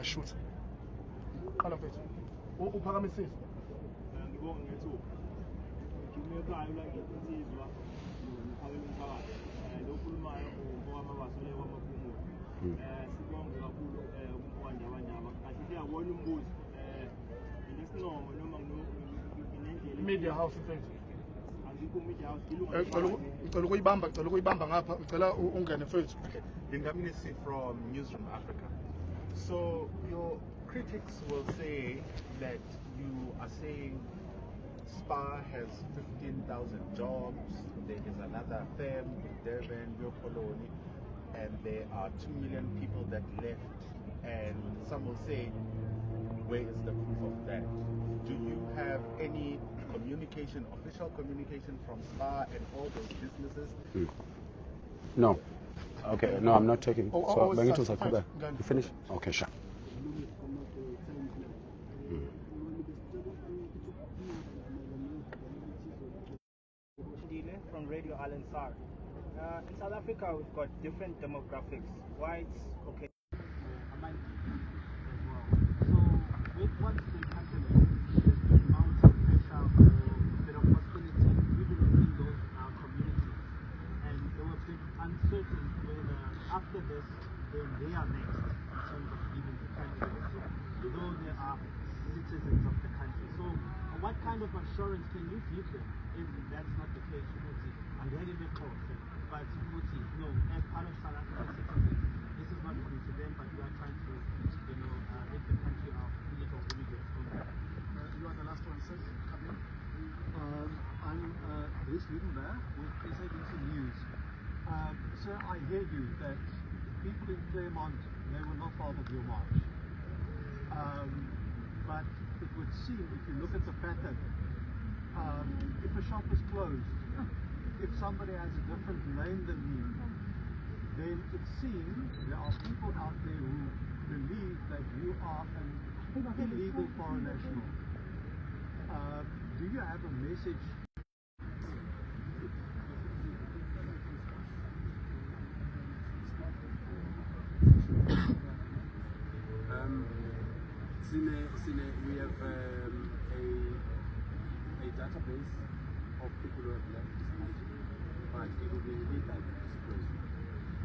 shoot. Qala mfethu. Uphakamisile. Ngibonga ngethuba. Ngimekayo la ngiyizwa Phakelalumthakathi. Lo khulumayo ngokwamabasole kwamaphumulo. Sibonge kakhulu kumwandabandaba. Kahle siyabona umbuzo. Ngesinqomo noma ngendlela Media house mfethu. Angikho media house Ngicela ukuyibamba ngapha, ngicela ungene mfethu. Okay, Lingamnisi from Newsroom Africa. So your critics will say that you are saying SPA has 15,000 jobs, there is another firm in Durban, your colony, and there are 2 million people that left, and some will say, where is the proof of that? Do you have any communication, official communication from SPA and all those businesses? No. Okay, no, I'm not taking. So, you finish? Okay, sure. From Radio Al-Ansar. In South Africa, we've got different demographics. Whites, okay. As well. So, with what's been happening, there's been mounting pressure for a bit of hostility, even within those communities. And it was a bit uncertain whether after this, then they are next in terms of giving the candidacy, though they are citizens of the country. So, what kind of assurance can you give them if that's not the case? And then in the course, but no, as part of South African citizens, this is not happening to them, but we are trying to, make the country our illegal immigrants. You are the last one, sir. Come in. I'm Bruce Liebenberg with SABC News. Sir, I hear you that people in Claremont, they were not part of your march. But it would seem, if you look at the pattern, if a shop is closed, if somebody has a different name than you, then it seems there are people out there who believe that you are an illegal foreign national. Do you have a message? We have a database of people who have left this country, but it will be illegal to disclose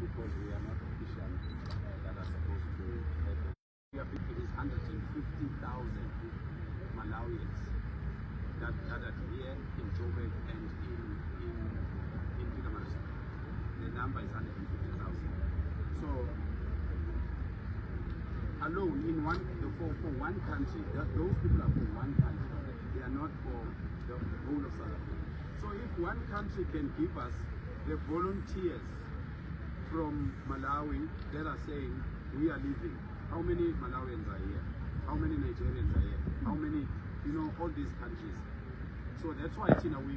because we are not official that are supposed to have it. We have it is 150,000 Malawians that gathered here in Durban and in Phakelalumthakathi. The number is 150,000. So alone in for one country, those people are for one country. They are not for the whole of South Africa. So if one country can give us the volunteers from Malawi that are saying we are leaving, how many Malawians are here? How many Nigerians are here? How many, all these countries? So that's why, we